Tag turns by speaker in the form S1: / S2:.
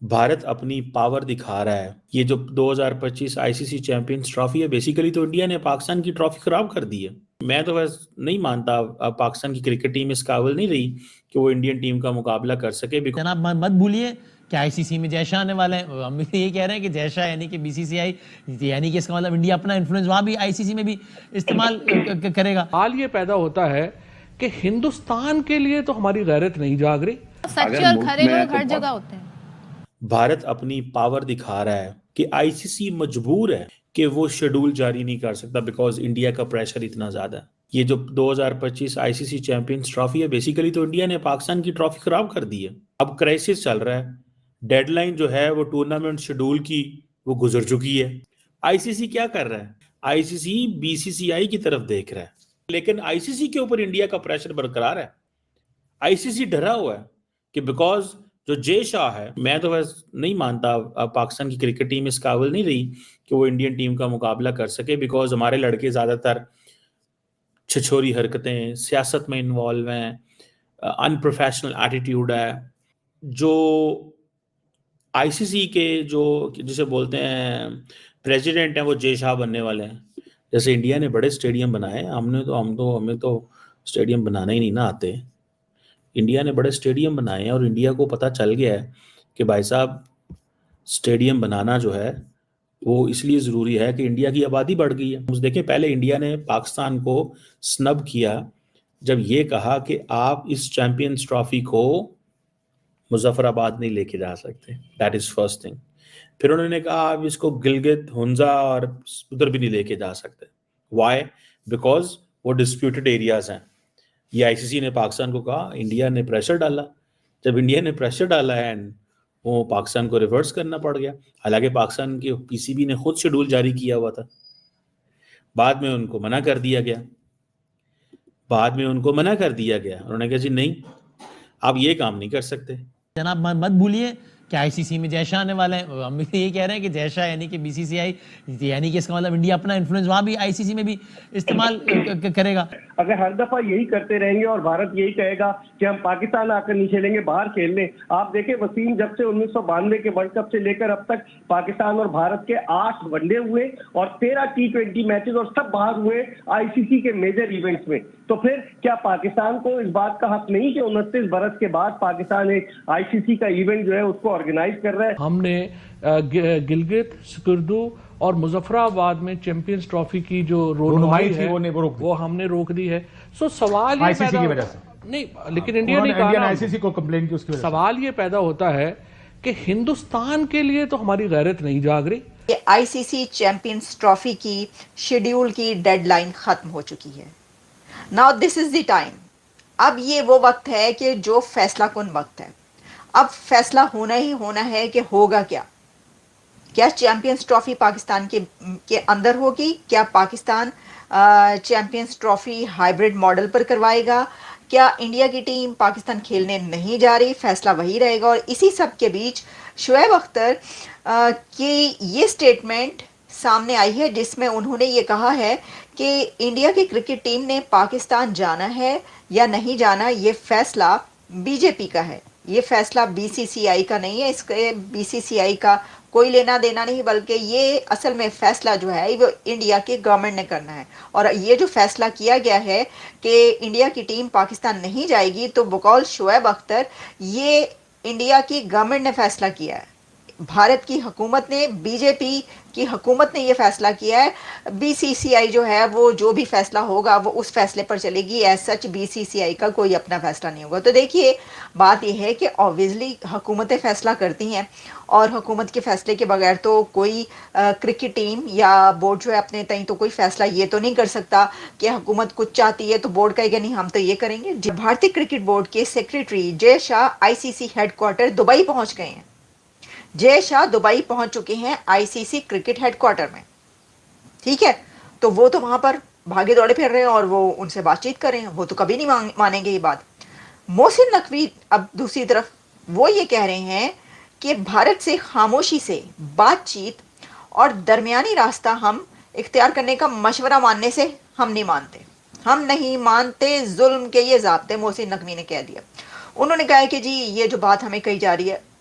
S1: بھارت اپنی پاور دکھا رہا ہے. یہ جو 2025 آئی سی سی چیمپئنز ٹرافی ہے، بیسیکلی تو انڈیا نے پاکستان کی ٹرافی خراب کر دی ہے. میں تو بس نہیں مانتا پاکستان کی کرکٹ ٹیم اس قابل نہیں رہی کہ وہ انڈین ٹیم کا مقابلہ کر سکے.
S2: جناب مت بھولیے کہ آئی سی سی میں جے شاہ آنے والے ہیں. ہم یہ کہہ رہے ہیں کہ جے شاہ یعنی کہ بی سی سی آئی، یعنی کہ اس کا مطلب انڈیا اپنا انفلوئنس وہاں بھی آئی سی سی میں بھی استعمال کرے گا.
S3: سوال یہ پیدا ہوتا ہے کہ ہندوستان کے لیے تو ہماری غیرت نہیں جاگ رہی.
S4: سچے اور کھرے لوگ ہر جگہ ہوتے ہیں.
S1: بھارت اپنی پاور دکھا رہا ہے کہ آئی سی سی مجبور ہے کہ وہ شیڈول جاری نہیں کر سکتا بیکاز انڈیا کا پریشر اتنا زیادہ ہے. یہ جو 2025 آئی سی سی چیمپئنز ٹرافی ہے، بیسیکلی تو انڈیا نے پاکستان کی ٹرافی خراب کر دی ہے. اب کرائسس چل رہا ہے، ڈیڈ لائن جو ہے وہ ٹورنامنٹ شیڈول کی وہ گزر چکی ہے. آئی سی سی کیا کر رہا ہے؟ آئی سی سی بی سی سی آئی کی طرف دیکھ رہا ہے، لیکن آئی سی سی کے اوپر انڈیا کا پریشر برقرار ہے. آئی سی سی ڈرا ہوا ہے کہ بیکاز جو جے شاہ ہے، میں تو بس نہیں مانتا پاکستان کی کرکٹ ٹیم اس قابل نہیں رہی کہ وہ انڈین ٹیم کا مقابلہ کر سکے بیکاز ہمارے لڑکے زیادہ تر چھچوری حرکتیں، سیاست میں انوالو ہیں، ان پروفیشنل ایٹیٹیوڈ ہے. جو آئی سی سی کے جو جسے بولتے ہیں پریزیڈنٹ ہیں، وہ جے شاہ بننے والے ہیں. جیسے انڈیا نے بڑے اسٹیڈیم بنائے، ہمیں تو اسٹیڈیم بنانا ہی نہیں نہ آتے. انڈیا نے بڑے اسٹیڈیم بنائے ہیں اور انڈیا کو پتہ چل گیا ہے کہ بھائی صاحب اسٹیڈیم بنانا جو ہے وہ اس لیے ضروری ہے کہ انڈیا کی آبادی بڑھ گئی ہے. دیکھیں پہلے انڈیا نے پاکستان کو سنب کیا جب یہ کہا کہ آپ اس چیمپئنز ٹرافی کو مظفر آباد نہیں لے کے جا سکتے. That is first thing. پھر انہوں نے کہا آپ اس کو گلگت، ہنزا اور ادھر بھی نہیں لے کے جا سکتے. وائی؟ بیکاز وہ ڈسپیوٹڈ ایریاز ہیں. یہ آئی سی سی نے پاکستان کو کہا، انڈیا نے پریشر ڈالا. جب انڈیا نے پریشر ڈالا ہے وہ پاکستان کو ریورس کرنا پڑ گیا. حالانکہ پاکستان کے پی سی بی نے خود شیڈول جاری کیا ہوا تھا، بعد میں ان کو منع کر دیا گیا. انہوں نے کہا جی نہیں، آپ یہ کام نہیں کر سکتے.
S2: جناب مت بھولیے کہ آئی سی سی میں جے شاہ آنے والے ہیں. ہم یہ کہہ رہے ہیں کہ جے شاہ یعنی کہ بی سی سی آئی، یعنی کہ اس کا مطلب انڈیا اپنا انفلوئنس وہاں بھی آئی سی سی میں بھی استعمال کرے گا.
S5: اگر ہر دفعہ یہی کرتے رہیں گے اور بھارت یہی کہے گا کہ ہم پاکستان آ کر نہیں کھیلیں گے، باہر کھیل لیں. آپ دیکھیں وسیم، جب سے 1992 کے ورلڈ کپ سے لے کر اب تک پاکستان اور بھارت کے 8 ون ڈے ہوئے اور 13 T20 میچز، اور سب باہر ہوئے آئی سی سی کے میجر ایونٹس میں. تو پھر کیا پاکستان کو اس بات کا حق نہیں کہ 29 برس کے بعد پاکستان ایک آئی سی سی کا ایونٹ جو ہے اس کو آرگنائز کر رہا ہے؟
S3: ہم نے گلگت، سکردو اور مظفر آباد میں چیمپئنز ٹرافی کی جو رونمائی ہے وہ ہم نے روک دی ہے. سو سوال
S6: آئی سی سی کی وجہ سے
S3: نہیں، لیکن انڈیا نے کہا
S6: آئی سی سی کو کمپلین کی، اس کی وجہ سے
S3: سوال یہ پیدا ہوتا ہے کہ ہندوستان کے لیے تو ہماری غیرت نہیں جاگ رہی.
S7: آئی سی سی چیمپئنز ٹرافی کی شیڈیول کی ڈیڈ لائن ختم ہو چکی ہے. Now this is the time. اب یہ وہ وقت ہے کہ جو فیصلہ کن وقت ہے. اب فیصلہ ہونا ہی ہونا ہے کہ ہوگا کیا چیمپئنز ٹرافی پاکستان کے اندر ہوگی؟ کیا Pakistan champions trophy hybrid model پر کروائے گا؟ کیا انڈیا کی ٹیم پاکستان کھیلنے نہیں جا رہی؟ فیصلہ وہی رہے گا. اور اسی سب کے بیچ شعیب اختر کی یہ سٹیٹمنٹ سامنے آئی ہے جس میں انہوں نے یہ کہا ہے کہ انڈیا کی کرکٹ ٹیم نے پاکستان جانا ہے یا نہیں جانا، یہ فیصلہ بی جے پی کا ہے، یہ فیصلہ بی سی سی آئی کا نہیں ہے. اس کے بی سی سی آئی کا کوئی لینا دینا نہیں، بلکہ یہ اصل میں فیصلہ جو ہے وہ انڈیا کی گورنمنٹ نے کرنا ہے. اور یہ جو فیصلہ کیا گیا ہے کہ انڈیا کی ٹیم پاکستان نہیں جائے گی، تو بقول شعیب اختر یہ انڈیا کی گورنمنٹ نے فیصلہ کیا ہے. بھارت کی حکومت نے، بی جے پی کی حکومت نے یہ فیصلہ کیا ہے. بی سی سی آئی جو ہے وہ جو بھی فیصلہ ہوگا وہ اس فیصلے پر چلے گی. ایز سچ بی سی سی آئی کا کوئی اپنا فیصلہ نہیں ہوگا. تو دیکھیے بات یہ ہے کہ آبویسلی حکومتیں فیصلہ کرتی ہیں اور حکومت کے فیصلے کے بغیر تو کوئی کرکٹ ٹیم یا بورڈ جو ہے اپنے تئیں تو کوئی فیصلہ یہ تو نہیں کر سکتا کہ حکومت کچھ چاہتی ہے تو بورڈ کہے گا نہیں ہم تو یہ کریں گے. بھارتی کرکٹ بورڈ کے سیکریٹری جے شاہ آئی سی سی ہیڈ کوارٹر دبئی پہنچ گئے ہیں. جے شاہ دبئی پہنچ چکے ہیں آئی سی سی کرکٹ ہیڈ کوارٹر میں. ٹھیک ہے، تو وہ تو وہاں پر بھاگے دوڑے پھر رہے ہیں اور وہ ان سے بات چیت کر رہے ہیں. وہ تو کبھی نہیں مانیں گے یہ بات. محسن نقوی اب دوسری طرف وہ یہ کہہ رہے ہیں کہ بھارت سے خاموشی سے بات چیت اور درمیانی راستہ ہم اختیار کرنے کا مشورہ ماننے سے ہم نہیں مانتے ظلم کے یہ ضابطے. محسن نقوی نے کہہ دیا. انہوں نے کہا ہے کہ جی یہ جو بات ہمیں کہی جا رہی ہے